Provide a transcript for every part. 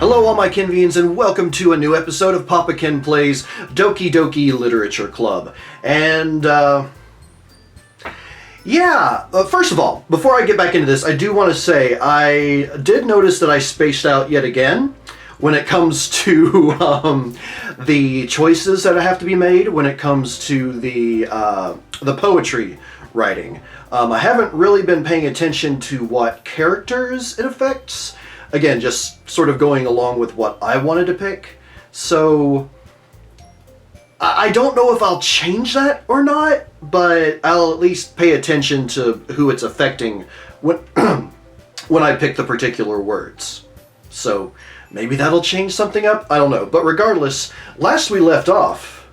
Hello all my Kenvians and welcome to a new episode of Papa Ken Plays Doki Doki Literature Club. And, first of all, before I get back into this, I do want to say I did notice that I spaced out yet again when it comes to the choices that have to be made when it comes to the poetry writing. I haven't really been paying attention to what characters it affects. Again, just sort of going along with what I wanted to pick. So I don't know if I'll change that or not, but I'll at least pay attention to who it's affecting when when I pick the particular words. So maybe that'll change something up, I don't know. But regardless, last we left off,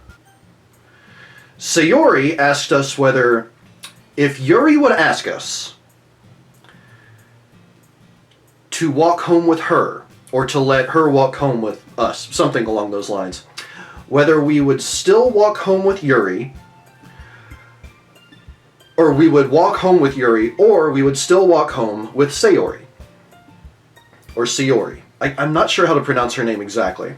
Sayori asked us whether, if Yuri would ask us to walk home with her, or to let her walk home with us, something along those lines, whether we would still walk home with Yuri, or we would walk home with Yuri, or we would still walk home with Sayori. Or Sayori. I'm not sure how to pronounce her name exactly.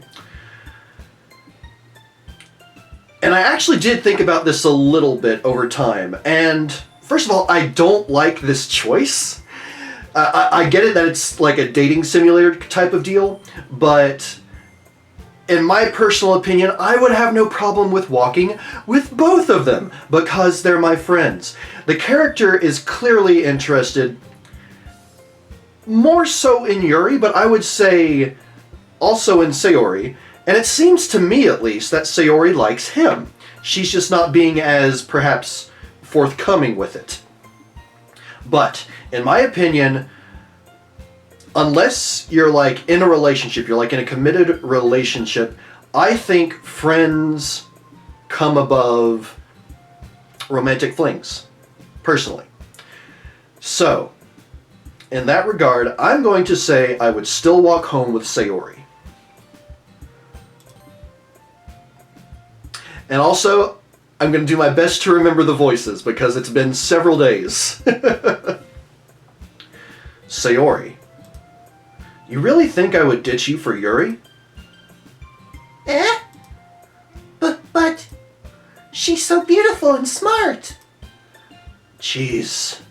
And I actually did think about this a little bit over time, and first of all, I don't like this choice. I get it that it's like a dating simulator type of deal, but in my personal opinion, I would have no problem with walking with both of them because they're my friends. The character is clearly interested more so in Yuri, but I would say also in Sayori, and it seems to me at least that Sayori likes him. She's just not being as perhaps forthcoming with it. But, in my opinion, unless you're like in a relationship, you're like in a committed relationship, I think friends come above romantic flings, personally. So, in that regard, I'm going to say I would still walk home with Sayori. And also, I'm going to do my best to remember the voices because it's been several days. Sayori, you really think I would ditch you for Yuri? But she's so beautiful and smart. Jeez,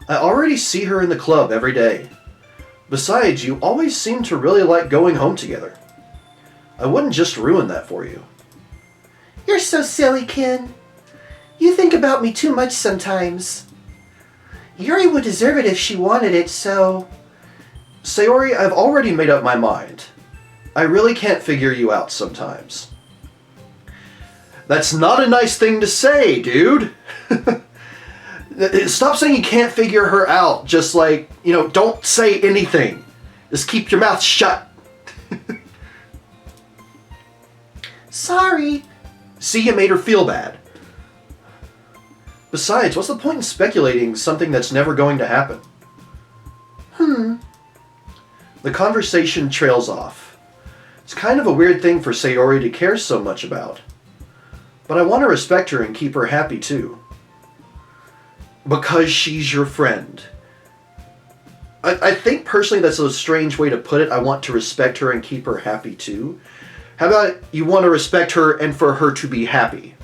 I already see her in the club every day. Besides, you always seem to really like going home together. I wouldn't just ruin that for you. You're so silly, Ken. You think about me too much sometimes. Yuri would deserve it if she wanted it, so... Sayori, I've already made up my mind. I really can't figure you out sometimes. That's not a nice thing to say, dude. Stop saying you can't figure her out. Just like, don't say anything. Just keep your mouth shut. Sorry. See, you made her feel bad. Besides, what's the point in speculating something that's never going to happen? The conversation trails off. It's kind of a weird thing for Sayori to care so much about. But I want to respect her and keep her happy too. Because she's your friend. I think personally that's a strange way to put it. I want to respect her and keep her happy too. How about you want to respect her and for her to be happy?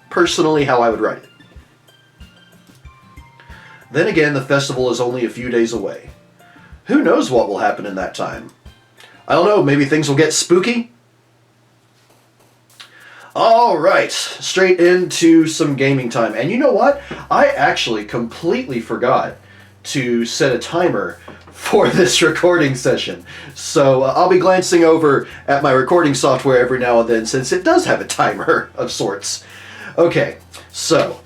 Personally, how I would write it. Then again, the festival is only a few days away. Who knows what will happen in that time? I don't know, maybe things will get spooky? Alright, straight into some gaming time. And you know what? I actually completely forgot to set a timer for this recording session. So I'll be glancing over at my recording software every now and then since it does have a timer of sorts. Okay, so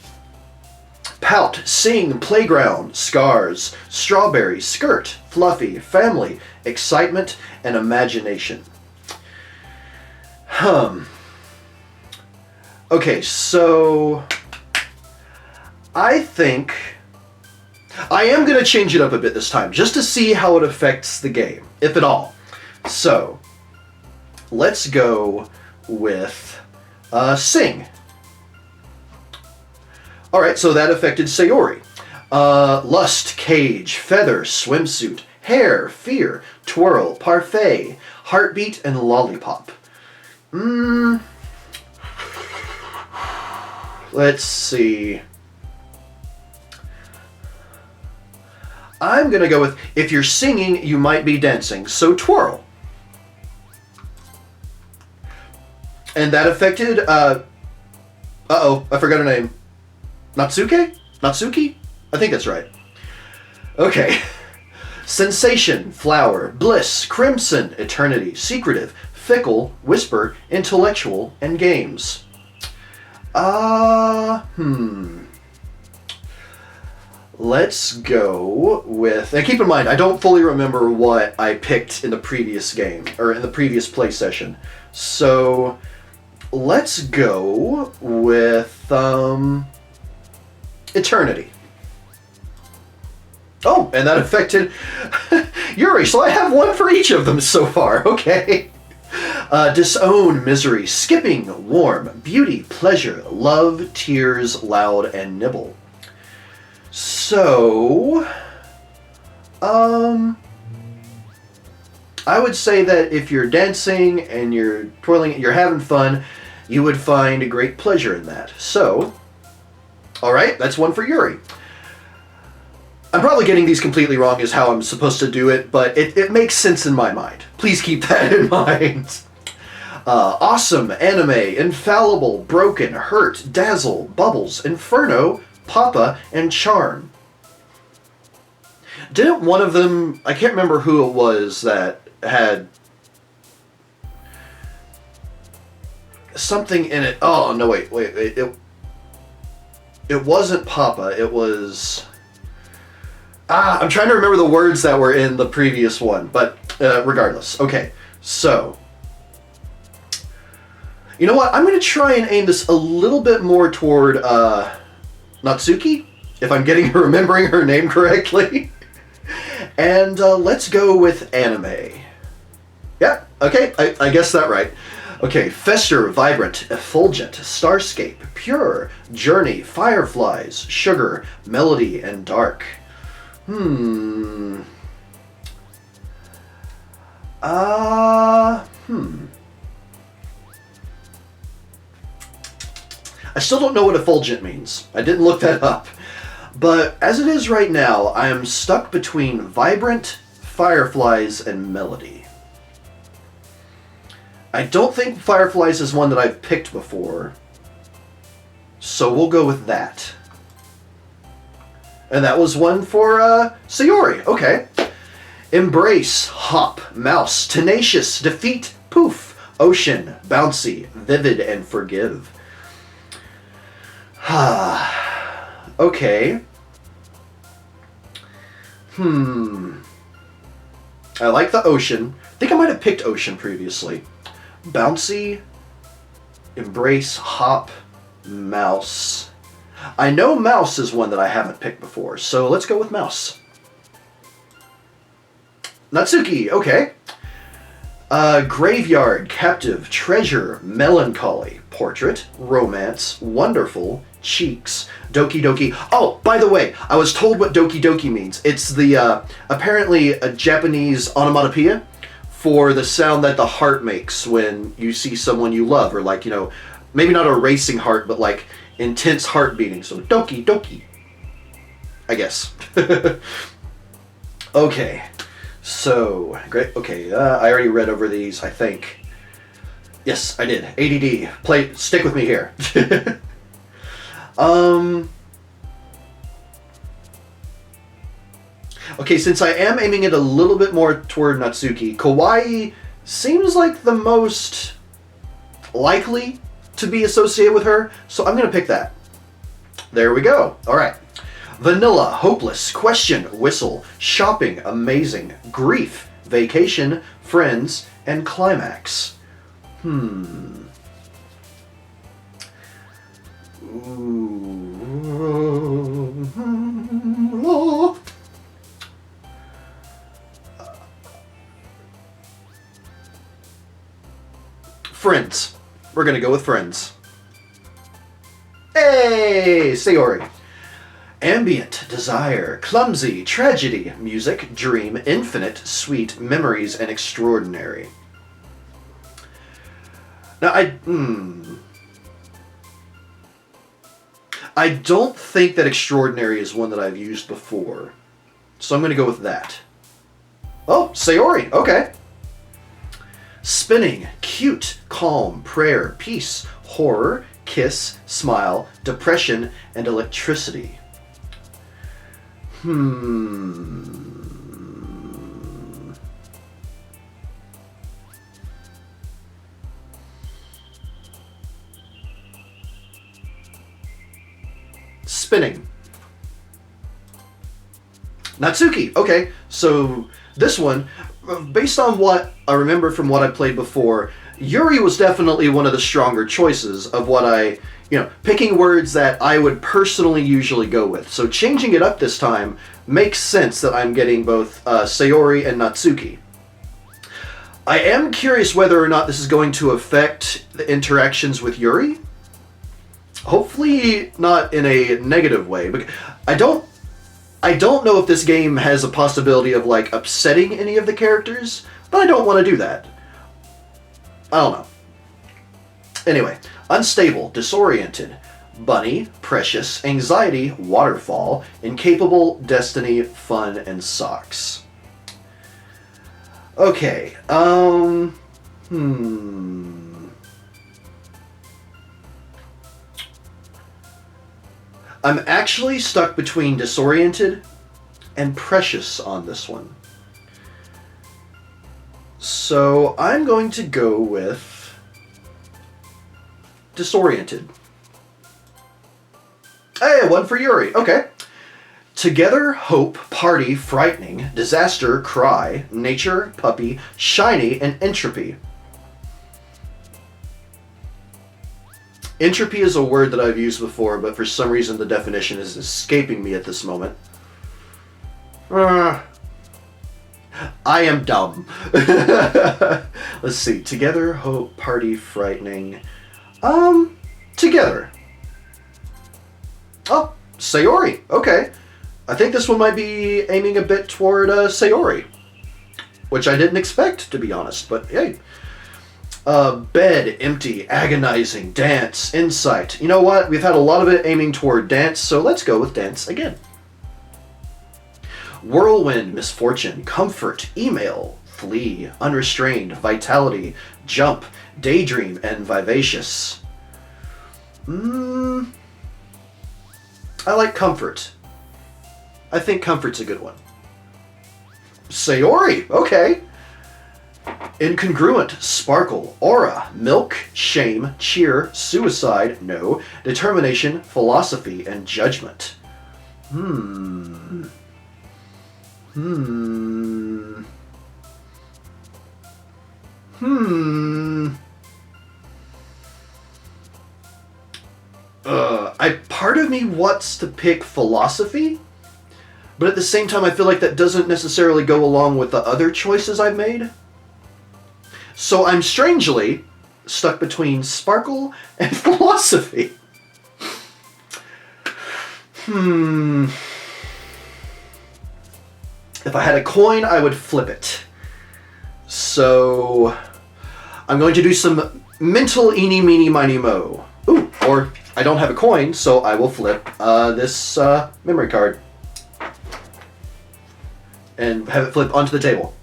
pout, sing, playground, scars, strawberry, skirt, fluffy, family, excitement, and imagination. Okay, so I think I am going to change it up a bit this time, just to see how it affects the game, if at all. So, let's go with sing. Alright, so that affected Sayori. Lust, cage, feather, swimsuit, hair, fear, twirl, parfait, heartbeat, and lollipop. Let's see. I'm gonna go with, if you're singing, you might be dancing, so twirl. And that affected, uh-oh, I forgot her name. Natsuke? Natsuki? I think that's right. Okay. Sensation, flower, bliss, crimson, eternity, secretive, fickle, whisper, intellectual, and games. Let's go with, and keep in mind, I don't fully remember what I picked in the previous game, or in the previous play session. So, let's go with, eternity. Oh, and that affected Yuri, so I have one for each of them so far, okay. Disown, misery, skipping, warm, beauty, pleasure, love, tears, loud, and nibble. So, I would say that if you're dancing and you're twirling, you're having fun, you would find a great pleasure in that. So, alright, that's one for Yuri. I'm probably getting these completely wrong is how I'm supposed to do it, but it makes sense in my mind. Please keep that in mind. Awesome, anime, infallible, broken, hurt, dazzle, bubbles, inferno, papa, and charm. Didn't one of them, I can't remember who it was that had something in it. Oh, no, wait. It wasn't papa, it was... I'm trying to remember the words that were in the previous one, but regardless. Okay, so... You know what? I'm going to try and aim this a little bit more toward Natsuki, if I'm remembering her name correctly. And let's go with anime. Yeah, okay, I guessed that right. Okay, fester, vibrant, effulgent, starscape, pure, journey, fireflies, sugar, melody, and dark. I still don't know what effulgent means. I didn't look that up. But as it is right now, I am stuck between vibrant, fireflies, and melody. I don't think fireflies is one that I've picked before. So we'll go with that. And that was one for Sayori. Okay. Embrace, hop, mouse, tenacious, defeat, poof, ocean, bouncy, vivid, and forgive. Okay. I like the ocean. I think I might have picked ocean previously. Bouncy, embrace, hop, mouse. I know mouse is one that I haven't picked before, so let's go with mouse. Natsuki, okay. Graveyard, captive, treasure, melancholy, portrait, romance, wonderful, cheeks, Doki Doki. Oh, by the way, I was told what Doki Doki means. It's the, apparently a Japanese onomatopoeia for the sound that the heart makes when you see someone you love, or like, you know, maybe not a racing heart, but like intense heart beating. So Doki Doki, I guess. Okay, so great. Okay, I already read over these, I think. Yes, I did. ADD. Stick with me here. Okay, since I am aiming it a little bit more toward Natsuki, kawaii seems like the most likely to be associated with her, so I'm going to pick that. There we go. All right. Vanilla, hopeless, question, whistle, shopping, amazing, grief, vacation, friends, and climax. Friends. We're gonna go with friends. Hey, Sayori. Ambient, desire, clumsy, tragedy, music, dream, infinite, sweet, memories, and extraordinary. Now, I don't think that extraordinary is one that I've used before. So I'm going to go with that. Oh, Sayori. Okay. Spinning, cute, calm, prayer, peace, horror, kiss, smile, depression, and electricity. Spinning. Natsuki. Okay, so this one, based on what I remember from what I played before, Yuri was definitely one of the stronger choices of what I, picking words that I would personally usually go with. So changing it up this time makes sense that I'm getting both Sayori and Natsuki. I am curious whether or not this is going to affect the interactions with Yuri. Hopefully not in a negative way, but I don't know if this game has a possibility of upsetting any of the characters, but I don't want to do that. I don't know. Anyway, unstable, disoriented, bunny, precious, anxiety, waterfall, incapable, destiny, fun, and socks. Okay, I'm actually stuck between disoriented and precious on this one. So I'm going to go with disoriented. Hey, one for Yuri. Okay. Together, hope, party, frightening, disaster, cry, nature, puppy, shiny, and entropy. Entropy is a word that I've used before, but for some reason the definition is escaping me at this moment. I am dumb. Let's see. Together, hope, party, frightening. Together. Oh, Sayori. Okay. I think this one might be aiming a bit toward Sayori, which I didn't expect, to be honest, but hey. Bed, empty, agonizing, dance, insight. You know what? We've had a lot of it aiming toward dance, so let's go with dance again. Whirlwind, misfortune, comfort, email, flee, unrestrained, vitality, jump, daydream, and vivacious. I like comfort. I think comfort's a good one. Sayori, okay. Incongruent, sparkle, aura, milk, shame, cheer, suicide, no, determination, philosophy, and judgment. Part of me wants to pick philosophy, but at the same time I feel like that doesn't necessarily go along with the other choices I've made. So I'm strangely stuck between sparkle and philosophy. If I had a coin, I would flip it. So I'm going to do some mental eeny, meeny, miny, mo. Ooh, or I don't have a coin, so I will flip this memory card. And have it flip onto the table.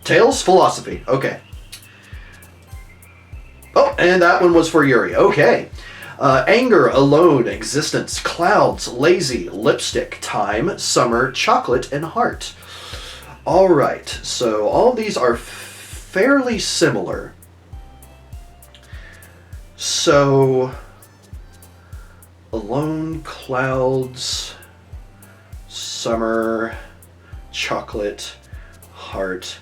Tails, philosophy. Okay. Oh, and that one was for Yuri. Okay. Anger, alone, existence, clouds, lazy, lipstick, time, summer, chocolate, and heart. All right. So all of these are fairly similar. So alone, clouds, summer, chocolate, heart.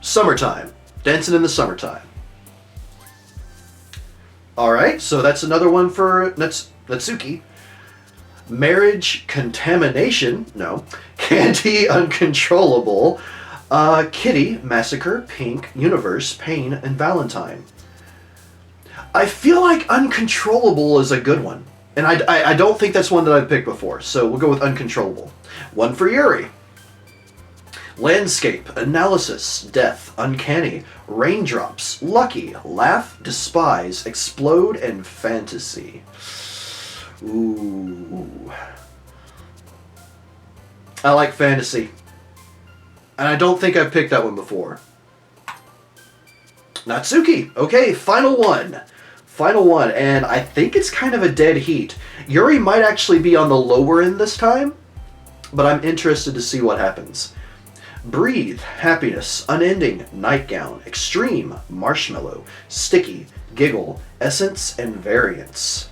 Summertime. Dancing in the summertime. Alright, so that's another one for Natsuki. Marriage, contamination, no. Candy, uncontrollable. Kitty, massacre, pink, universe, pain, and Valentine. I feel like uncontrollable is a good one. And I don't think that's one that I've picked before, so we'll go with uncontrollable. One for Yuri. Landscape, analysis, death, uncanny, raindrops, lucky, laugh, despise, explode, and fantasy. Ooh. I like fantasy. And I don't think I've picked that one before. Natsuki. Okay, final one. Final one, and I think it's kind of a dead heat. Yuri might actually be on the lower end this time, but I'm interested to see what happens. Breathe, happiness, unending, nightgown, extreme, marshmallow, sticky, giggle, essence, and variance.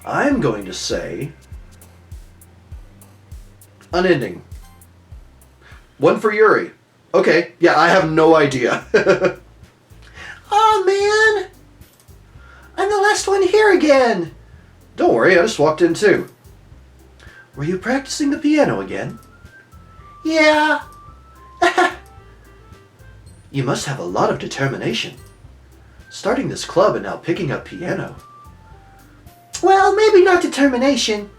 I'm going to say unending. One for Yuri. Okay, yeah, I have no idea. Oh man! I'm the last one here again! Don't worry, I just walked in too. Were you practicing the piano again? Yeah. You must have a lot of determination. Starting this club and now picking up piano. Well, maybe not determination,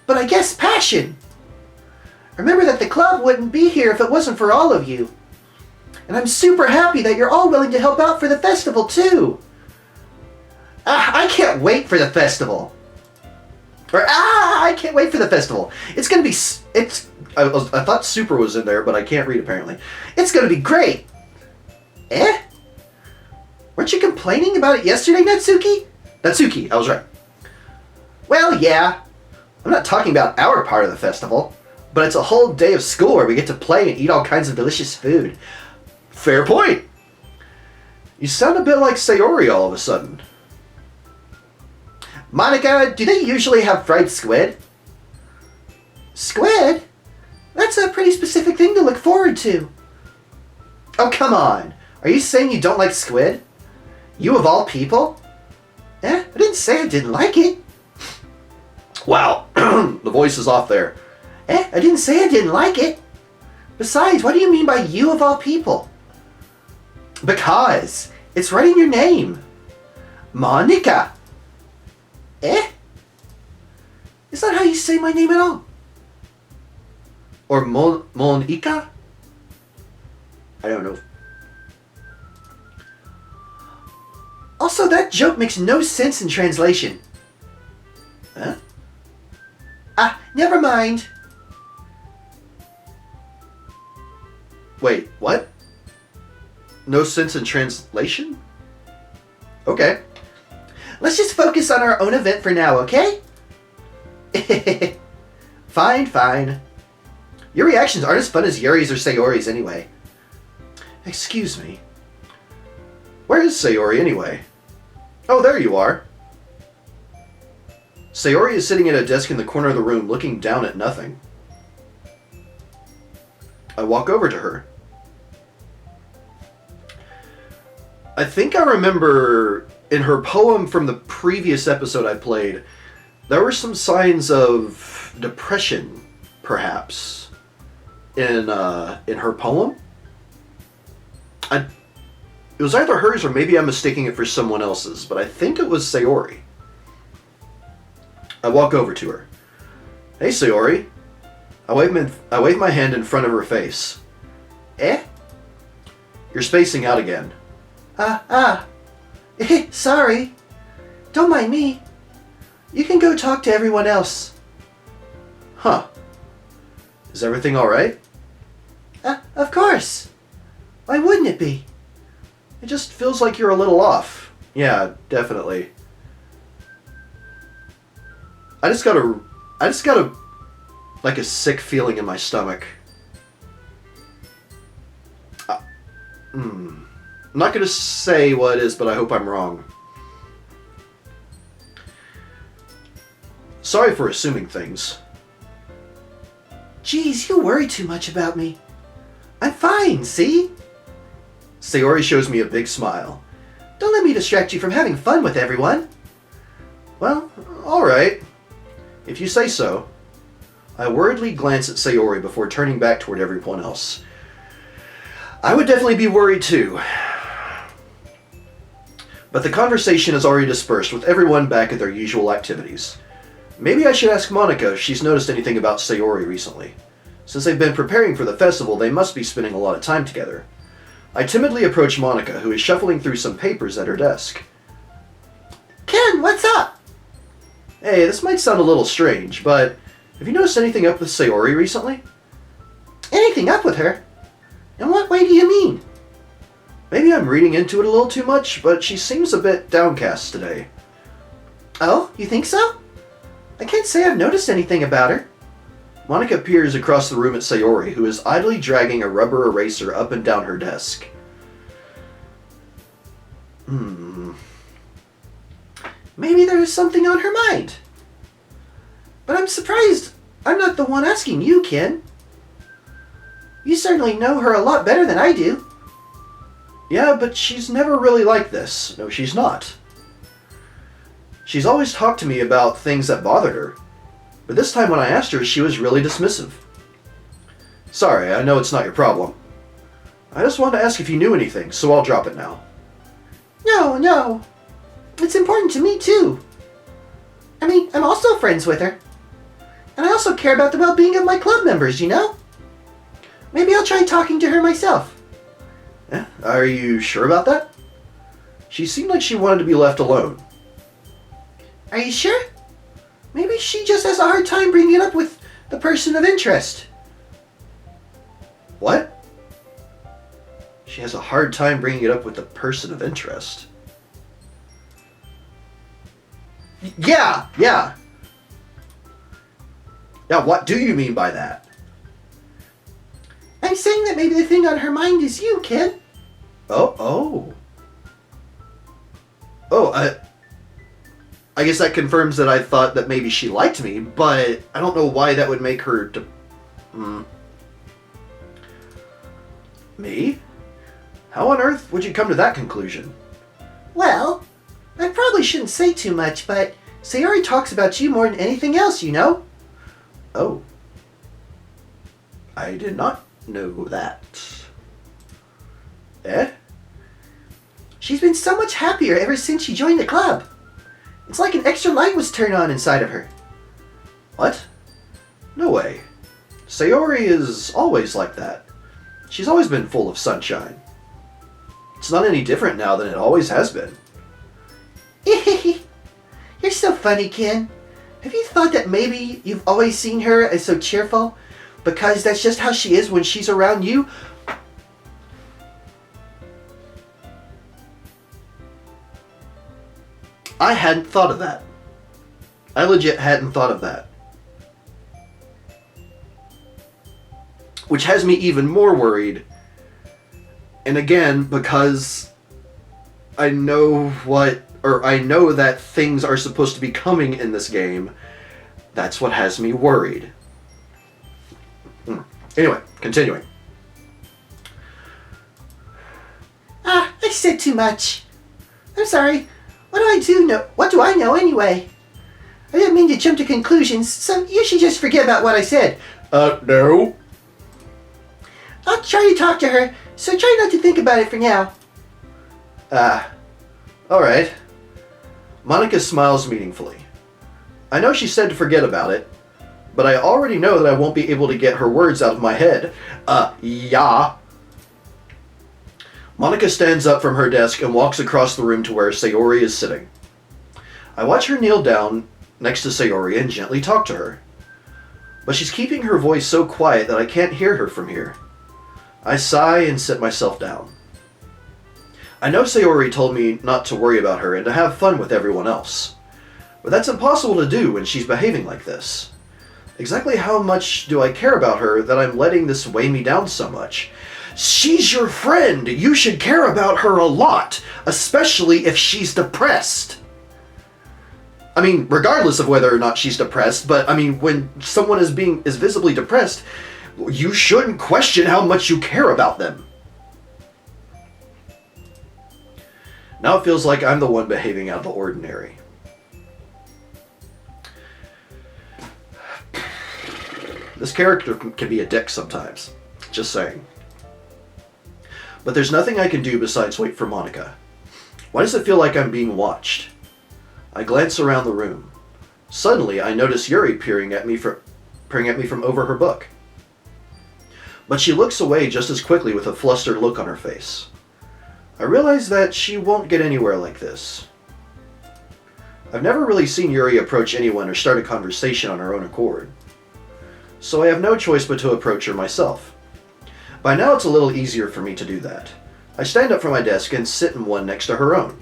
but I guess passion. Remember that the club wouldn't be here if it wasn't for all of you. And I'm super happy that you're all willing to help out for the festival too. I can't wait for the festival. I can't wait for the festival. It's gonna be, I thought super was in there, but I can't read apparently. It's gonna be great. Eh? Weren't you complaining about it yesterday, Natsuki? Natsuki, I was right. Well, yeah. I'm not talking about our part of the festival, but it's a whole day of school where we get to play and eat all kinds of delicious food. Fair point. You sound a bit like Sayori all of a sudden. Monica, do they usually have fried squid? Squid? That's a pretty specific thing to look forward to. Oh, come on. Are you saying you don't like squid? You of all people? I didn't say I didn't like it. Wow, the voice is off there. I didn't say I didn't like it. Besides, what do you mean by you of all people? Because it's right in your name. Monica. Is that how you say my name at all? Or Monica? I don't know. Also, that joke makes no sense in translation. Huh? Never mind. Wait, what? No sense in translation? Okay. Let's just focus on our own event for now, okay? Fine. Your reactions aren't as fun as Yuri's or Sayori's anyway. Excuse me. Where is Sayori anyway? Oh, there you are. Sayori is sitting at a desk in the corner of the room looking down at nothing. I walk over to her. I think I remember in her poem from the previous episode I played, there were some signs of depression, perhaps, in her poem. It was either hers or maybe I'm mistaking it for someone else's, but I think it was Sayori. I walk over to her. Hey, Sayori. I wave my hand in front of her face. You're spacing out again. Sorry. Don't mind me. You can go talk to everyone else. Huh. Is everything alright? Of course. Why wouldn't it be? It just feels like you're a little off. Yeah, definitely. I just got a like a sick feeling in my stomach. I'm not gonna say what it is, but I hope I'm wrong. Sorry for assuming things. Geez, you worry too much about me. I'm fine, see? Sayori shows me a big smile. Don't let me distract you from having fun with everyone. Well, alright. If you say so. I worriedly glance at Sayori before turning back toward everyone else. I would definitely be worried too. But the conversation is already dispersed with everyone back at their usual activities. Maybe I should ask Monica if she's noticed anything about Sayori recently. Since they've been preparing for the festival, they must be spending a lot of time together. I timidly approach Monica, who is shuffling through some papers at her desk. Kenn, what's up? Hey, this might sound a little strange, but have you noticed anything up with Sayori recently? Anything up with her? In what way do you mean? Maybe I'm reading into it a little too much, but she seems a bit downcast today. Oh, you think so? I can't say I've noticed anything about her. Monica peers across the room at Sayori, who is idly dragging a rubber eraser up and down her desk. Maybe there is something on her mind. But I'm surprised I'm not the one asking you, Kenn. You certainly know her a lot better than I do. Yeah, but she's never really like this. No, she's not. She's always talked to me about things that bothered her. But this time when I asked her, she was really dismissive. Sorry, I know it's not your problem. I just wanted to ask if you knew anything, so I'll drop it now. No. It's important to me, too. I mean, I'm also friends with her. And I also care about the well-being of my club members, you know? Maybe I'll try talking to her myself. Yeah, are you sure about that? She seemed like she wanted to be left alone. Are you sure? Maybe she just has a hard time bringing it up with the person of interest. What? She has a hard time bringing it up with the person of interest. Yeah, what do you mean by that? I'm saying that maybe the thing on her mind is you, Kenn. Oh, I guess that confirms that I thought that maybe she liked me, but I don't know why that would make her Me? How on earth would you come to that conclusion? Well, I probably shouldn't say too much, but Sayori talks about you more than anything else, you know? Oh. I did not know that. Eh? She's been so much happier ever since she joined the club. It's like an extra light was turned on inside of her. What? No way. Sayori is always like that. She's always been full of sunshine. It's not any different now than it always has been. You're so funny, Kenn. Have you thought that maybe you've always seen her as so cheerful because that's just how she is when she's around you? I hadn't thought of that. I legit hadn't thought of that. Which has me even more worried. And again, because I know that things are supposed to be coming in this game, that's what has me worried. Anyway, continuing. I said too much. I'm sorry. What do I know anyway? I didn't mean to jump to conclusions, so you should just forget about what I said. No. I'll try to talk to her, so try not to think about it for now. Alright. Monica smiles meaningfully. I know she said to forget about it, but I already know that I won't be able to get her words out of my head. Yeah. Monica stands up from her desk and walks across the room to where Sayori is sitting. I watch her kneel down next to Sayori and gently talk to her. But she's keeping her voice so quiet that I can't hear her from here. I sigh and sit myself down. I know Sayori told me not to worry about her and to have fun with everyone else. But that's impossible to do when she's behaving like this. Exactly how much do I care about her that I'm letting this weigh me down so much? She's your friend! You should care about her a lot, especially if she's depressed. I mean, regardless of whether or not she's depressed, but I mean, when someone is visibly depressed, you shouldn't question how much you care about them. Now it feels like I'm the one behaving out of the ordinary. This character can be a dick sometimes. Just saying. But there's nothing I can do besides wait for Monica. Why does it feel like I'm being watched? I glance around the room. Suddenly, I notice Yuri peering at me from over her book. But she looks away just as quickly with a flustered look on her face. I realize that she won't get anywhere like this. I've never really seen Yuri approach anyone or start a conversation on her own accord. So I have no choice but to approach her myself. By now it's a little easier for me to do that. I stand up from my desk and sit in one next to her own.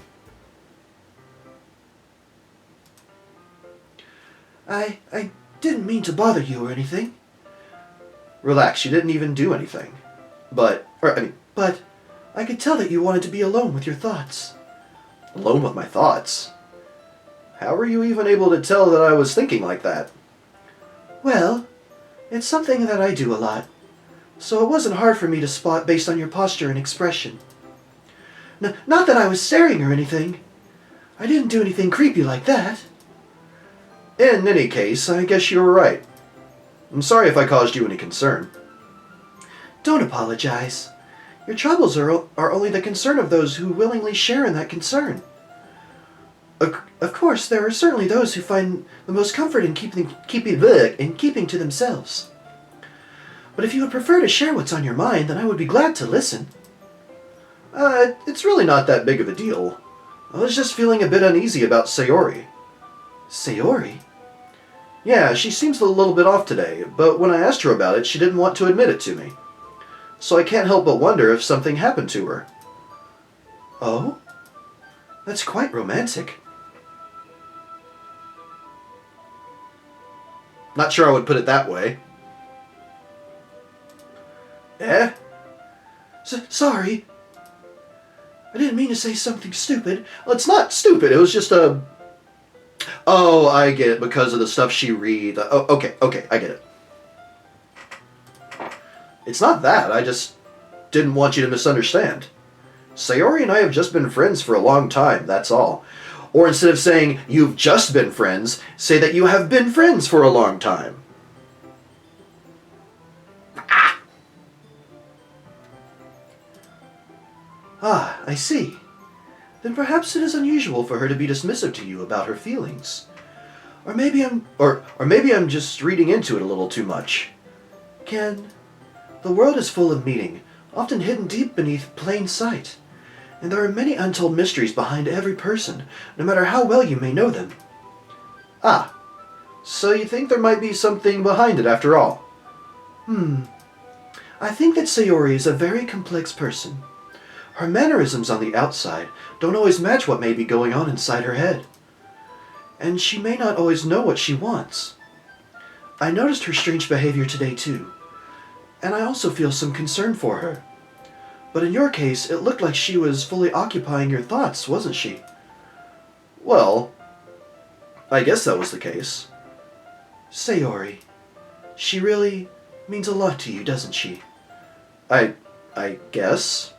I didn't mean to bother you or anything. Relax, you didn't even do anything. But I could tell that you wanted to be alone with your thoughts. Alone with my thoughts? How were you even able to tell that I was thinking like that? Well, it's something that I do a lot, so it wasn't hard for me to spot based on your posture and expression. Not that I was staring or anything. I didn't do anything creepy like that. In any case, I guess you were right. I'm sorry if I caused you any concern. Don't apologize. Your troubles are only the concern of those who willingly share in that concern. Of course, there are certainly those who find the most comfort in keeping to themselves. But if you would prefer to share what's on your mind, then I would be glad to listen. It's really not that big of a deal. I was just feeling a bit uneasy about Sayori. Sayori? Yeah, she seems a little bit off today, but when I asked her about it, she didn't want to admit it to me. So I can't help but wonder if something happened to her. Oh? That's quite romantic. Not sure I would put it that way. Eh? Sorry. I didn't mean to say something stupid. Well, it's not stupid, it was just a... Oh, I get it, because of the stuff she reads. Oh, okay, I get it. It's not that, I just didn't want you to misunderstand. Sayori and I have just been friends for a long time, that's all. Or instead of saying, you've just been friends, say that you have been friends for a long time. Ah, I see. Then perhaps it is unusual for her to be dismissive to you about her feelings. Or maybe I'm just reading into it a little too much. Kenn, the world is full of meaning, often hidden deep beneath plain sight. And there are many untold mysteries behind every person, no matter how well you may know them. Ah, so you think there might be something behind it after all? I think that Sayori is a very complex person. Her mannerisms on the outside don't always match what may be going on inside her head. And she may not always know what she wants. I noticed her strange behavior today too, and I also feel some concern for her. But in your case, it looked like she was fully occupying your thoughts, wasn't she? Well, I guess that was the case. Sayori, she really means a lot to you, doesn't she? I guess.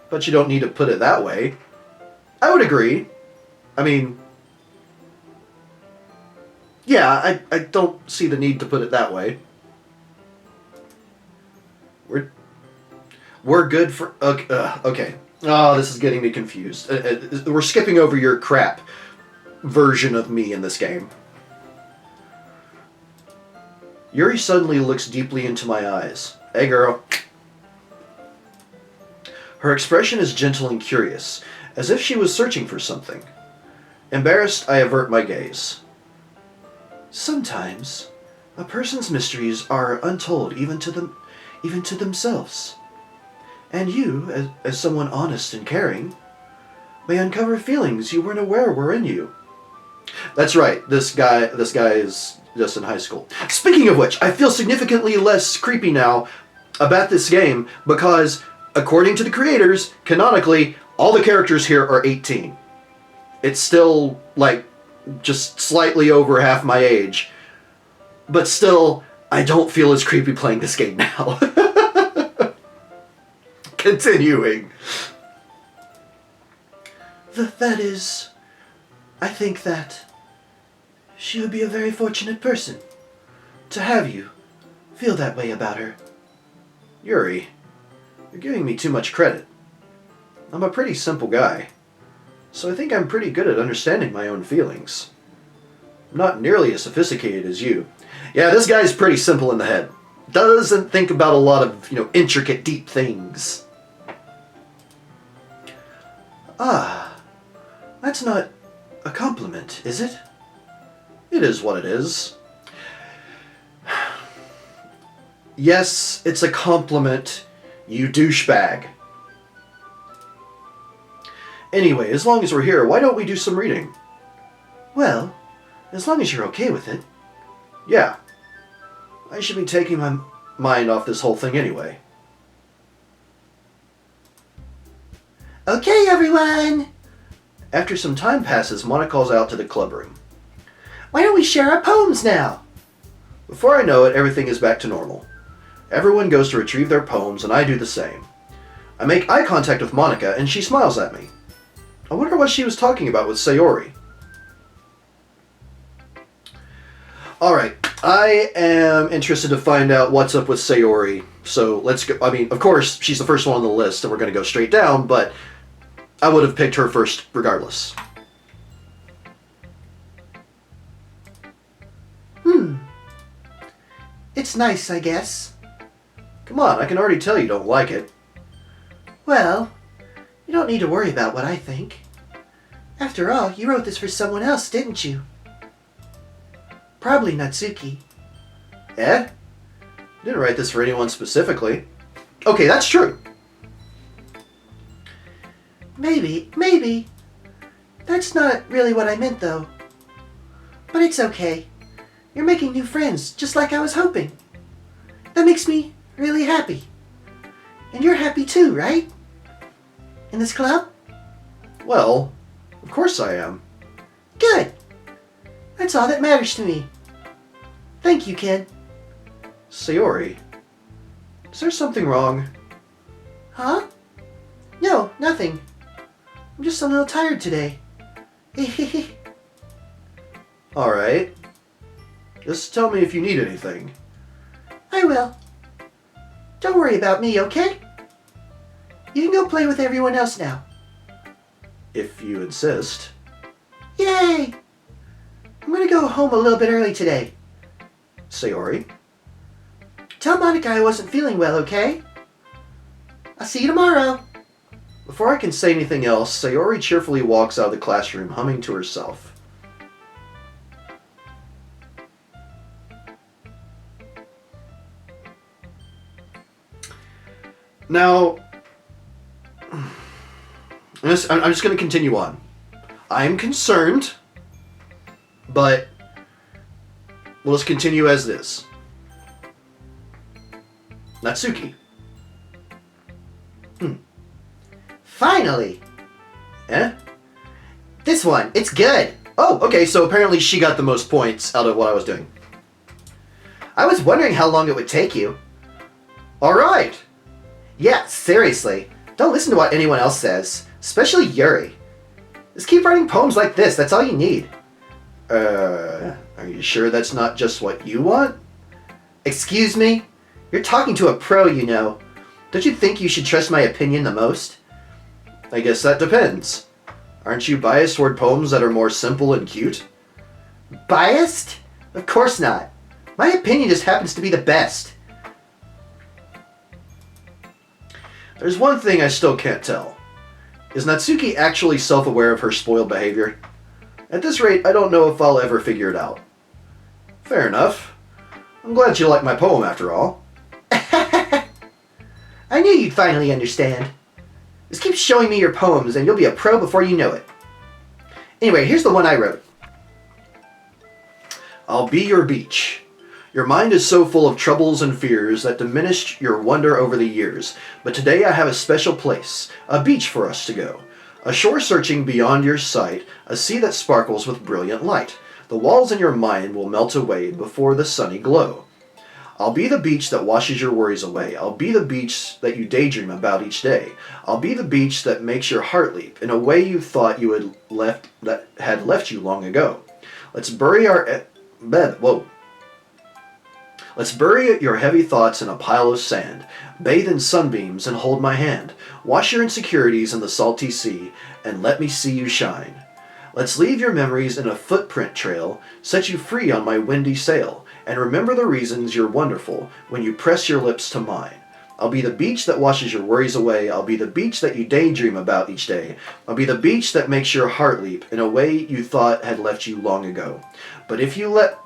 But you don't need to put it that way. I would agree. I mean, yeah, I don't see the need to put it that way. We're good for... Okay. Oh, this is getting me confused. We're skipping over your crap version of me in this game. Yuri suddenly looks deeply into my eyes. Hey, girl. Her expression is gentle and curious, as if she was searching for something. Embarrassed, I avert my gaze. Sometimes, a person's mysteries are untold even to themselves. And you, as someone honest and caring, may uncover feelings you weren't aware were in you. That's right, this guy is just in high school. Speaking of which, I feel significantly less creepy now about this game because, according to the creators, canonically, all the characters here are 18. It's still, like, just slightly over half my age. But still, I don't feel as creepy playing this game now. Continuing. That is, I think that she would be a very fortunate person. to have you feel that way about her. Yuri, you're giving me too much credit. I'm a pretty simple guy, so I think I'm pretty good at understanding my own feelings. I'm not nearly as sophisticated as you. Yeah, this guy's pretty simple in the head. Doesn't think about a lot of, intricate, deep things. Ah, that's not a compliment, is it? It is what it is. Yes, it's a compliment, you douchebag. Anyway, as long as we're here, why don't we do some reading? Well, as long as you're okay with it. Yeah. I should be taking my mind off this whole thing anyway. Okay, everyone! After some time passes, Mona calls out to the club room. Why don't we share our poems now? Before I know it, everything is back to normal. Everyone goes to retrieve their poems, and I do the same. I make eye contact with Monica, and she smiles at me. I wonder what she was talking about with Sayori. Alright, I am interested to find out what's up with Sayori, so let's go. I mean, of course, she's the first one on the list, and we're going to go straight down, but I would have picked her first regardless. It's nice, I guess. Come on, I can already tell you don't like it. Well, you don't need to worry about what I think. After all, you wrote this for someone else, didn't you? Probably Natsuki. Eh? Didn't write this for anyone specifically. Okay, that's true. Maybe. That's not really what I meant, though. But it's okay. You're making new friends, just like I was hoping. That makes me really happy. And you're happy too, right? In this club? Well, of course I am. Good. That's all that matters to me. Thank you, Kenn. Sayori, is there something wrong? Huh? No, nothing. I'm just a little tired today. Alright. Just tell me if you need anything. I will. Don't worry about me, okay? You can go play with everyone else now. If you insist. Yay! I'm gonna go home a little bit early today. Sayori? Tell Monica I wasn't feeling well, okay? I'll see you tomorrow. Before I can say anything else, Sayori cheerfully walks out of the classroom, humming to herself. Now, I'm just going to continue on. I'm concerned, but we'll just continue as this. Natsuki. Finally! Eh? This one, it's good. Oh, okay, so apparently she got the most points out of what I was doing. I was wondering how long it would take you. Alright! Yeah, seriously. Don't listen to what anyone else says, especially Yuri. Just keep writing poems like this, that's all you need. Are you sure that's not just what you want? Excuse me? You're talking to a pro, you know. Don't you think you should trust my opinion the most? I guess that depends. Aren't you biased toward poems that are more simple and cute? Biased? Of course not. My opinion just happens to be the best. There's one thing I still can't tell. Is Natsuki actually self-aware of her spoiled behavior? At this rate, I don't know if I'll ever figure it out. Fair enough. I'm glad you like my poem after all. I knew you'd finally understand. Just keep showing me your poems and you'll be a pro before you know it. Anyway, here's the one I wrote. I'll be your beach. Your mind is so full of troubles and fears that diminished your wonder over the years. But today I have a special place, a beach for us to go. A shore searching beyond your sight, a sea that sparkles with brilliant light. The walls in your mind will melt away before the sunny glow. I'll be the beach that washes your worries away. I'll be the beach that you daydream about each day. I'll be the beach that makes your heart leap in a way you thought you had left you long ago. Let's bury our... Whoa. Let's bury your heavy thoughts in a pile of sand, bathe in sunbeams and hold my hand, wash your insecurities in the salty sea, and let me see you shine. Let's leave your memories in a footprint trail, set you free on my windy sail, and remember the reasons you're wonderful when you press your lips to mine. I'll be the beach that washes your worries away. I'll be the beach that you daydream about each day. I'll be the beach that makes your heart leap in a way you thought had left you long ago. But if you let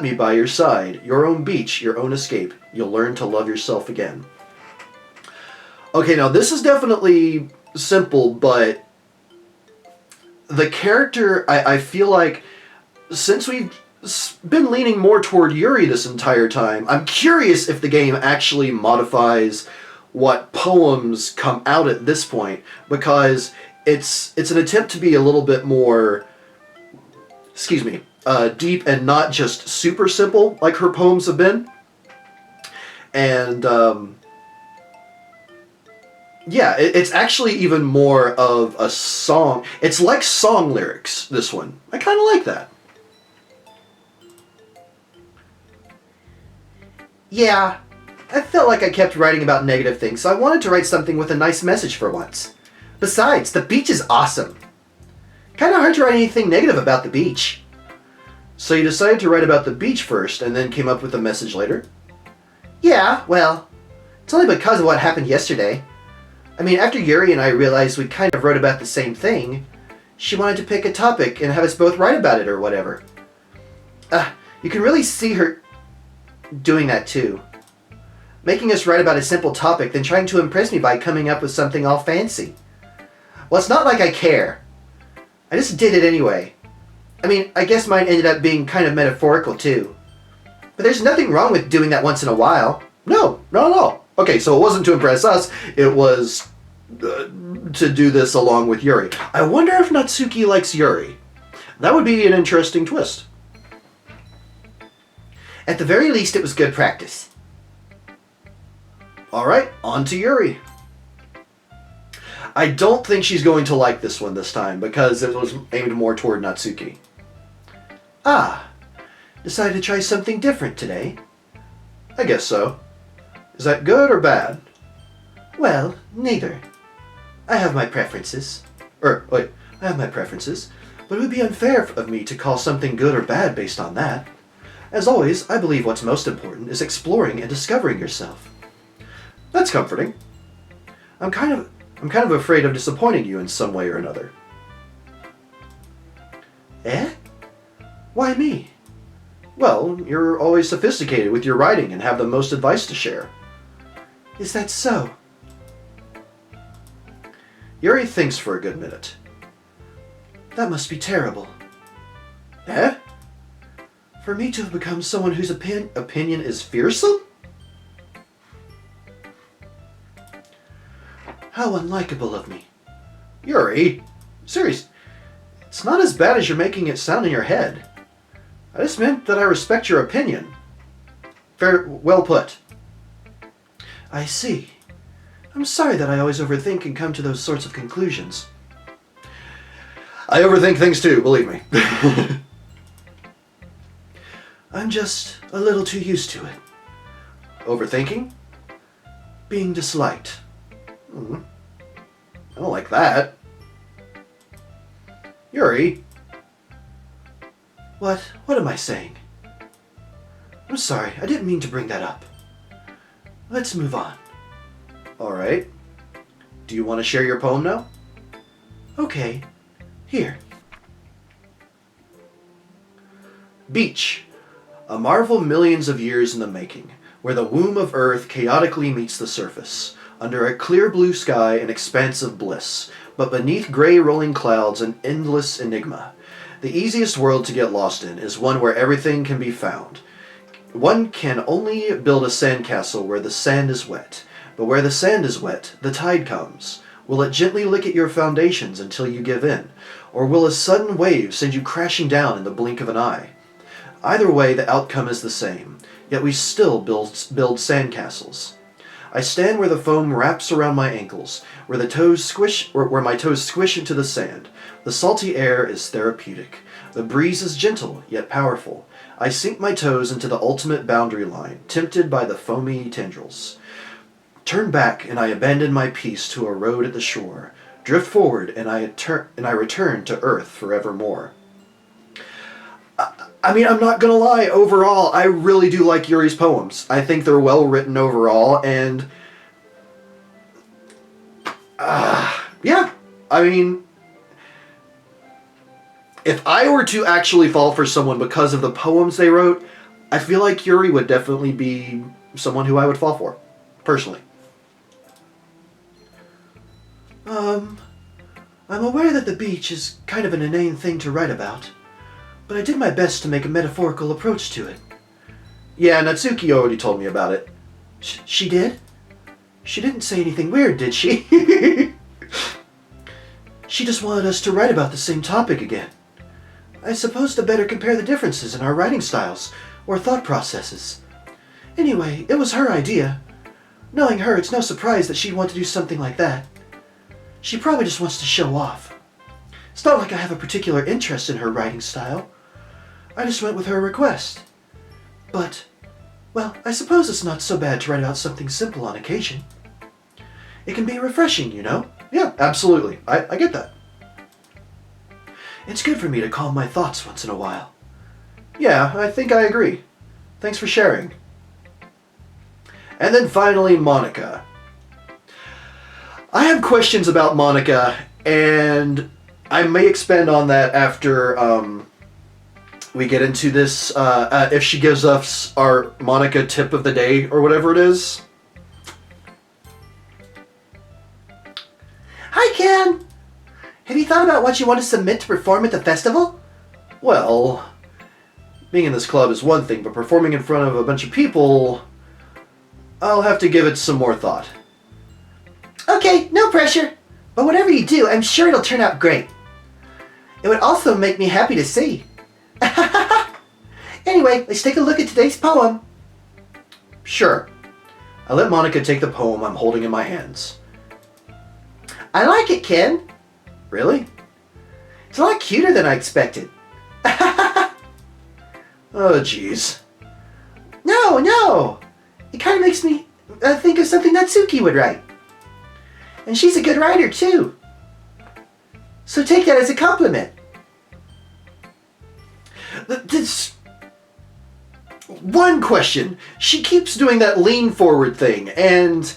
me by your side, your own beach, your own escape, you'll learn to love yourself again. Okay, now this is definitely simple, but the character, I feel like, since we've been leaning more toward Yuri this entire time, I'm curious if the game actually modifies what poems come out at this point, because it's an attempt to be a little bit more, deep and not just super simple like her poems have been. And it's actually even more of a song. It's like song lyrics, this one. I kind of like that. Yeah, I felt like I kept writing about negative things, so I wanted to write something with a nice message for once. Besides, the beach is awesome. Kinda hard to write anything negative about the beach. So you decided to write about the beach first, and then came up with a message later? Yeah, well, it's only because of what happened yesterday. I mean, after Yuri and I realized we kind of wrote about the same thing, she wanted to pick a topic and have us both write about it or whatever. You can really see her doing that too. Making us write about a simple topic, then trying to impress me by coming up with something all fancy. Well, it's not like I care. I just did it anyway. I mean, I guess mine ended up being kind of metaphorical too. But there's nothing wrong with doing that once in a while. No, not at all. Okay, so it wasn't to impress us, it was to do this along with Yuri. I wonder if Natsuki likes Yuri. That would be an interesting twist. At the very least, it was good practice. Alright, on to Yuri. I don't think she's going to like this one this time, because it was aimed more toward Natsuki. Decided to try something different today? I guess so. Is that good or bad? Well, neither. I have my preferences. I have my preferences, but it would be unfair of me to call something good or bad based on that. As always, I believe what's most important is exploring and discovering yourself. That's comforting. I'm kind of afraid of disappointing you in some way or another. Eh? Why me? Well, you're always sophisticated with your writing and have the most advice to share. Is that so? Yuri thinks for a good minute. That must be terrible. Eh? For me to have become someone whose opinion is fearsome? How unlikable of me. Yuri, seriously, it's not as bad as you're making it sound in your head. I just meant that I respect your opinion. Well put. I see. I'm sorry that I always overthink and come to those sorts of conclusions. I overthink things too, believe me. I'm just a little too used to it. Overthinking? Being disliked. I don't like that. Yuri. What am I saying? I'm sorry, I didn't mean to bring that up. Let's move on. Alright. Do you want to share your poem now? Okay. Here. Beach. A marvel millions of years in the making, where the womb of Earth chaotically meets the surface, under a clear blue sky an expanse of bliss, but beneath gray rolling clouds an endless enigma. The easiest world to get lost in is one where everything can be found. One can only build a sandcastle where the sand is wet, but where the sand is wet, the tide comes. Will it gently lick at your foundations until you give in, or will a sudden wave send you crashing down in the blink of an eye? Either way, the outcome is the same, yet we still build sandcastles. I stand where the foam wraps around my ankles, where my toes squish into the sand. The salty air is therapeutic. The breeze is gentle, yet powerful. I sink my toes into the ultimate boundary line, tempted by the foamy tendrils. Turn back, and I abandon my peace to a road at the shore. Drift forward, and I return to earth forevermore. I mean, I'm not gonna lie, overall, I really do like Yuri's poems. I think they're well written overall, and... yeah, I mean... if I were to actually fall for someone because of the poems they wrote, I feel like Yuri would definitely be someone who I would fall for, personally. I'm aware that the beach is kind of an inane thing to write about, but I did my best to make a metaphorical approach to it. Yeah, Natsuki already told me about it. She did? She didn't say anything weird, did she? She just wanted us to write about the same topic again. I suppose to better compare the differences in our writing styles or thought processes. Anyway, it was her idea. Knowing her, it's no surprise that she'd want to do something like that. She probably just wants to show off. It's not like I have a particular interest in her writing style. I just went with her request. But, well, I suppose it's not so bad to write about something simple on occasion. It can be refreshing, you know? Yeah, absolutely. I get that. It's good for me to calm my thoughts once in a while. Yeah, I think I agree. Thanks for sharing. And then finally, Monica. I have questions about Monica, and I may expand on that after we get into this, if she gives us our Monica tip of the day or whatever it is. Hi, Kenn! Have you thought about what you want to submit to perform at the festival? Well, being in this club is one thing, but performing in front of a bunch of people, I'll have to give it some more thought. Okay, no pressure. But whatever you do, I'm sure it'll turn out great. It would also make me happy to see. Anyway, let's take a look at today's poem. Sure. I let Monica take the poem I'm holding in my hands. I like it, Kenn. Really? It's a lot cuter than I expected. Oh, jeez. No. It kind of makes me think of something Natsuki would write. And she's a good writer, too. So take that as a compliment. This... One question. She keeps doing that lean forward thing, and...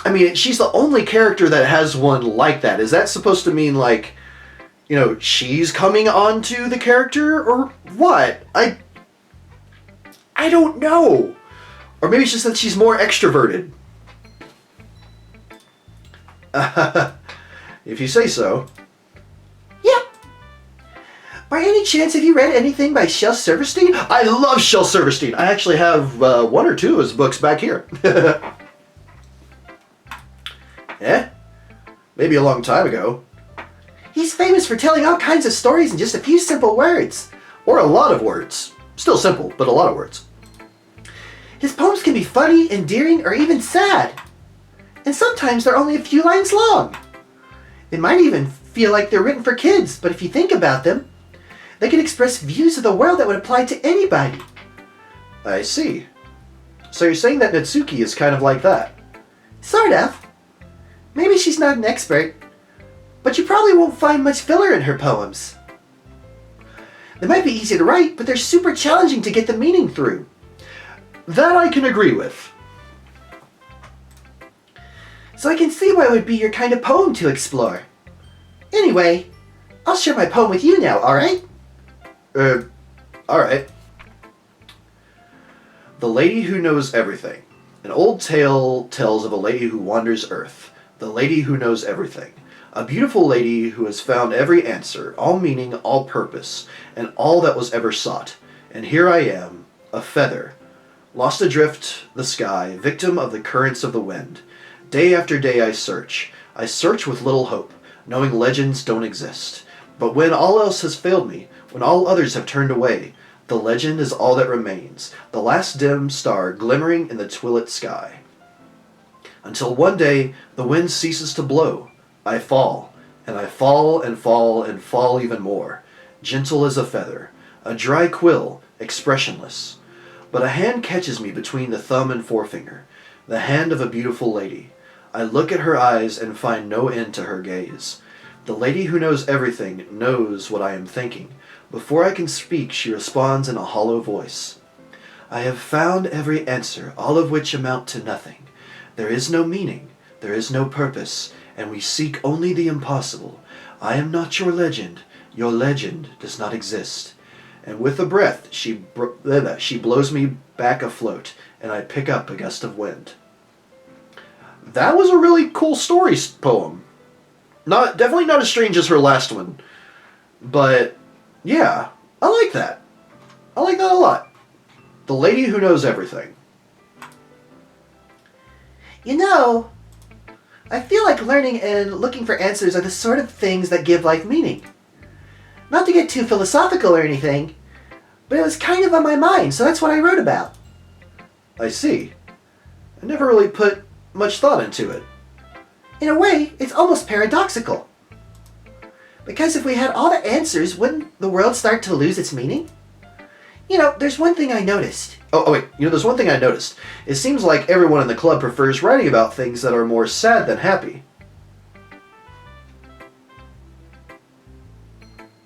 I mean, she's the only character that has one like that. Is that supposed to mean, like, you know, she's coming onto the character, or what? I don't know. Or maybe it's just that she's more extroverted. If you say so. Yeah. By any chance, have you read anything by Shel Silverstein? I love Shel Silverstein. I actually have one or two of his books back here. Eh? Maybe a long time ago. He's famous for telling all kinds of stories in just a few simple words. Or a lot of words. Still simple, but a lot of words. His poems can be funny, endearing, or even sad. And sometimes they're only a few lines long. They might even feel like they're written for kids, but if you think about them, they can express views of the world that would apply to anybody. I see. So you're saying that Natsuki is kind of like that? Sort of. Maybe she's not an expert, but you probably won't find much filler in her poems. They might be easy to write, but they're super challenging to get the meaning through. That I can agree with. So I can see why it would be your kind of poem to explore. Anyway, I'll share my poem with you now, alright? Alright. The Lady Who Knows Everything. An old tale tells of a lady who wanders Earth. The lady who knows everything. A beautiful lady who has found every answer, all meaning, all purpose, and all that was ever sought. And here I am, a feather, lost adrift the sky, victim of the currents of the wind. Day after day I search with little hope, knowing legends don't exist. But when all else has failed me, when all others have turned away, the legend is all that remains, the last dim star glimmering in the twilit sky. Until one day, the wind ceases to blow. I fall, and I fall and fall and fall even more, gentle as a feather, a dry quill expressionless. But a hand catches me between the thumb and forefinger, the hand of a beautiful lady. I look at her eyes and find no end to her gaze. The lady who knows everything knows what I am thinking. Before I can speak, she responds in a hollow voice. I have found every answer, all of which amount to nothing. There is no meaning, there is no purpose, and we seek only the impossible. I am not your legend does not exist. And with a breath, she blows me back afloat, and I pick up a gust of wind. That was a really cool story poem. Definitely not as strange as her last one. But, yeah, I like that. I like that a lot. The lady who knows everything. You know, I feel like learning and looking for answers are the sort of things that give life meaning. Not to get too philosophical or anything, but it was kind of on my mind, so that's what I wrote about. I see. I never really put much thought into it. In a way, it's almost paradoxical. Because if we had all the answers, wouldn't the world start to lose its meaning? You know, there's one thing I noticed. Oh, wait. There's one thing I noticed. It seems like everyone in the club prefers writing about things that are more sad than happy.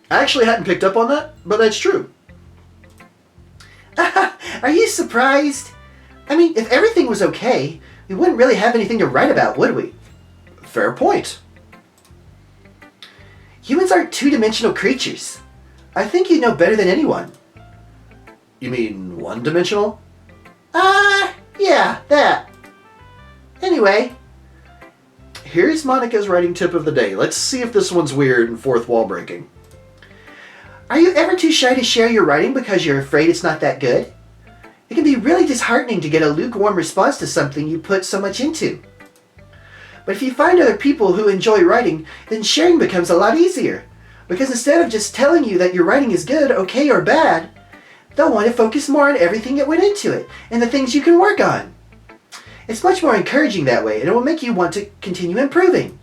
I actually hadn't picked up on that, but that's true. Are you surprised? I mean, if everything was okay, we wouldn't really have anything to write about, would we? Fair point. Humans aren't two-dimensional creatures. I think you know better than anyone. You mean one-dimensional? Yeah, that. Anyway. Here's Monica's writing tip of the day. Let's see if this one's weird and fourth wall breaking. Are you ever too shy to share your writing because you're afraid it's not that good? It can be really disheartening to get a lukewarm response to something you put so much into. But if you find other people who enjoy writing, then sharing becomes a lot easier. Because instead of just telling you that your writing is good, okay, or bad, they'll want to focus more on everything that went into it and the things you can work on. It's much more encouraging that way, and it will make you want to continue improving.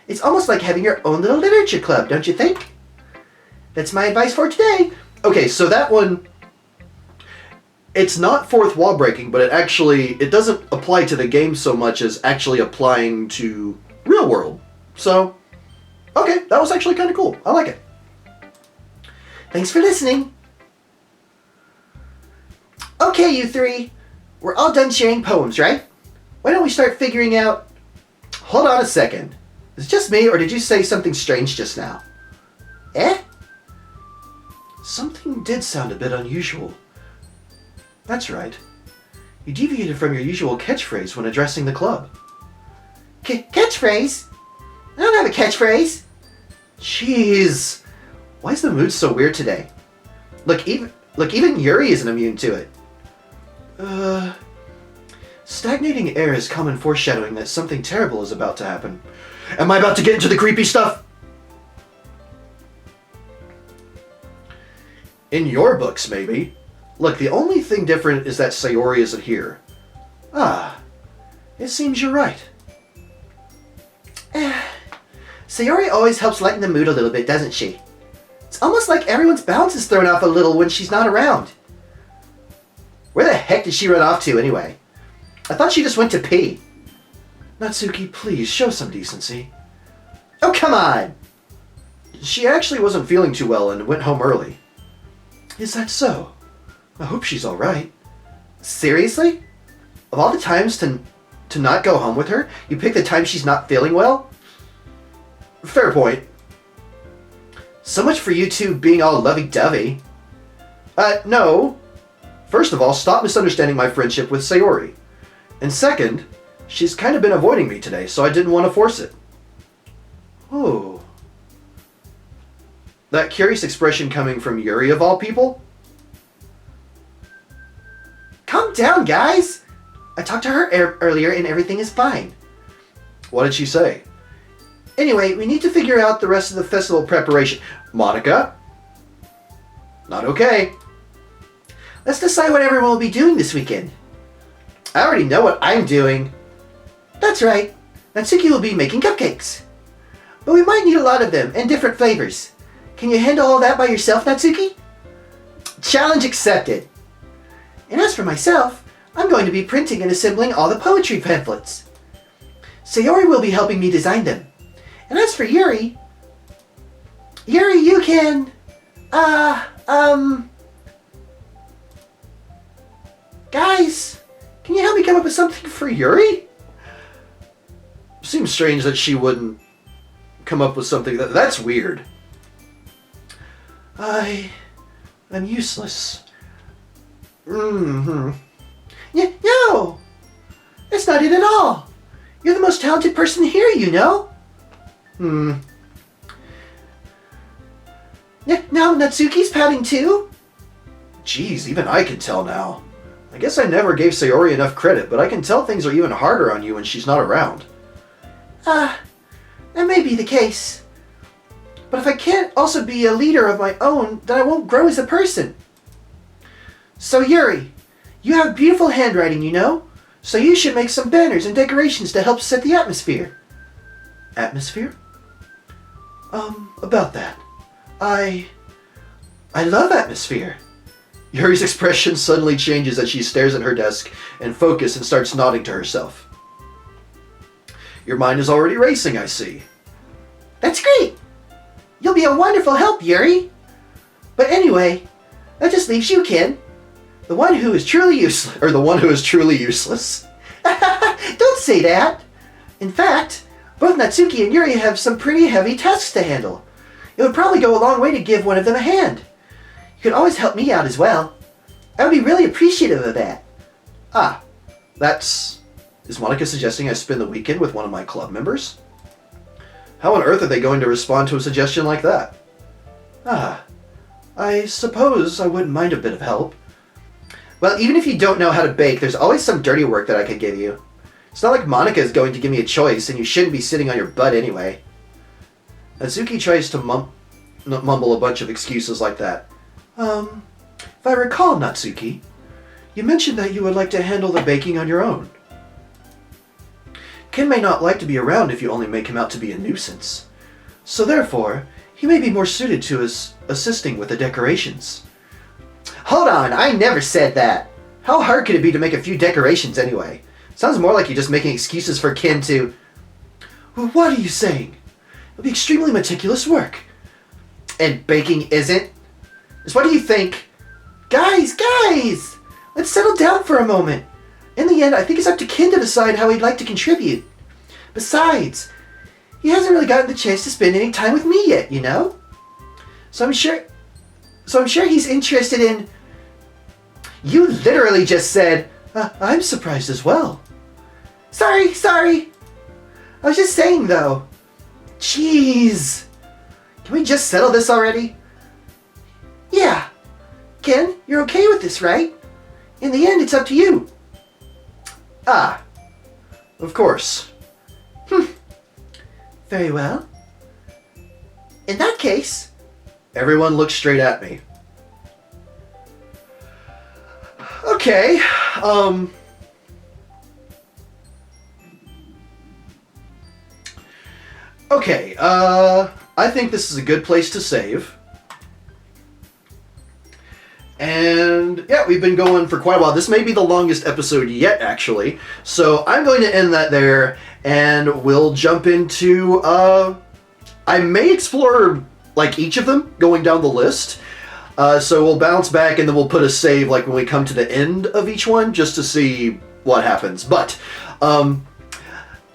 It's almost like having your own little literature club, don't you think? That's my advice for today. Okay, so that one, it's not fourth wall breaking, but it doesn't apply to the game so much as actually applying to real world. So, okay, that was actually kind of cool. I like it. Thanks for listening. Okay, you three. We're all done sharing poems, right? Why don't we start figuring out... Hold on a second. Is it just me, or did you say something strange just now? Eh? Something did sound a bit unusual. That's right. You deviated from your usual catchphrase when addressing the club. Catchphrase? I don't have a catchphrase. Jeez. Why is the mood so weird today? Look, even Yuri isn't immune to it. Stagnating air is common foreshadowing that something terrible is about to happen. Am I about to get into the creepy stuff? In your books, maybe. Look, the only thing different is that Sayori isn't here. Ah, it seems you're right. Sayori always helps lighten the mood a little bit, doesn't she? It's almost like everyone's balance is thrown off a little when she's not around. Where the heck did she run off to, anyway? I thought she just went to pee. Natsuki, please, show some decency. Oh, come on! She actually wasn't feeling too well and went home early. Is that so? I hope she's alright. Seriously? Of all the times to not go home with her, you pick the time she's not feeling well? Fair point. So much for you two being all lovey-dovey. No. First of all, stop misunderstanding my friendship with Sayori. And second, she's kind of been avoiding me today, so I didn't want to force it. Oh. That curious expression coming from Yuri of all people? Calm down, guys! I talked to her earlier and everything is fine. What did she say? Anyway, we need to figure out the rest of the festival preparation. Monica? Not okay. Let's decide what everyone will be doing this weekend. I already know what I'm doing. That's right. Natsuki will be making cupcakes. But we might need a lot of them and different flavors. Can you handle all that by yourself, Natsuki? Challenge accepted. And as for myself, I'm going to be printing and assembling all the poetry pamphlets. Sayori will be helping me design them. And as for Yuri, you can, guys, can you help me come up with something for Yuri? Seems strange that she wouldn't come up with something that's weird. I'm useless. No, that's not it at all. You're the most talented person here, you know. Now Natsuki's pouting too? Geez, even I can tell now. I guess I never gave Sayori enough credit, but I can tell things are even harder on you when she's not around. That may be the case. But if I can't also be a leader of my own, then I won't grow as a person. So Yuri, you have beautiful handwriting, you know? So you should make some banners and decorations to help set the atmosphere. Atmosphere? About that. I love atmosphere. Yuri's expression suddenly changes as she stares at her desk and focuses and starts nodding to herself. Your mind is already racing, I see. That's great! You'll be a wonderful help, Yuri! But anyway, that just leaves you, Kenn. The one who is truly useless. Or the one who is truly useless. Don't say that! In fact, both Natsuki and Yuri have some pretty heavy tasks to handle. It would probably go a long way to give one of them a hand. You could always help me out as well. I would be really appreciative of that. Is Monica suggesting I spend the weekend with one of my club members? How on earth are they going to respond to a suggestion like that? I suppose I wouldn't mind a bit of help. Well, even if you don't know how to bake, there's always some dirty work that I could give you. It's not like Monica is going to give me a choice, and you shouldn't be sitting on your butt anyway. Natsuki tries to mumble a bunch of excuses like that. If I recall, Natsuki, you mentioned that you would like to handle the baking on your own. Ken may not like to be around if you only make him out to be a nuisance. So therefore, he may be more suited to assisting with the decorations. Hold on, I never said that. How hard could it be to make a few decorations anyway? Sounds more like you're just making excuses for Kenn to... Well, what are you saying? It'll be extremely meticulous work. And baking isn't? So what do you think? Guys! Let's settle down for a moment. In the end, I think it's up to Kenn to decide how he'd like to contribute. Besides, he hasn't really gotten the chance to spend any time with me yet, you know? So I'm sure he's interested in... You literally just said, I'm surprised as well. Sorry. I was just saying, though. Jeez. Can we just settle this already? Yeah. Kenn, you're okay with this, right? In the end, it's up to you. Of course. Very well. In that case... Everyone looks straight at me. Okay, I think this is a good place to save. And yeah, we've been going for quite a while. This may be the longest episode yet, actually. So I'm going to end that there, and we'll jump into, I may explore, like, each of them, going down the list. So we'll bounce back, and then we'll put a save, like, when we come to the end of each one, just to see what happens. But,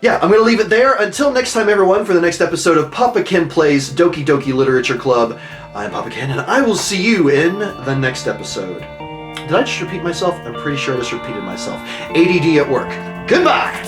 yeah, I'm going to leave it there. Until next time, everyone, for the next episode of Papa Kenn Plays Doki Doki Literature Club. I'm Papa Kenn, and I will see you in the next episode. Did I just repeat myself? I'm pretty sure I just repeated myself. ADD at work. Goodbye!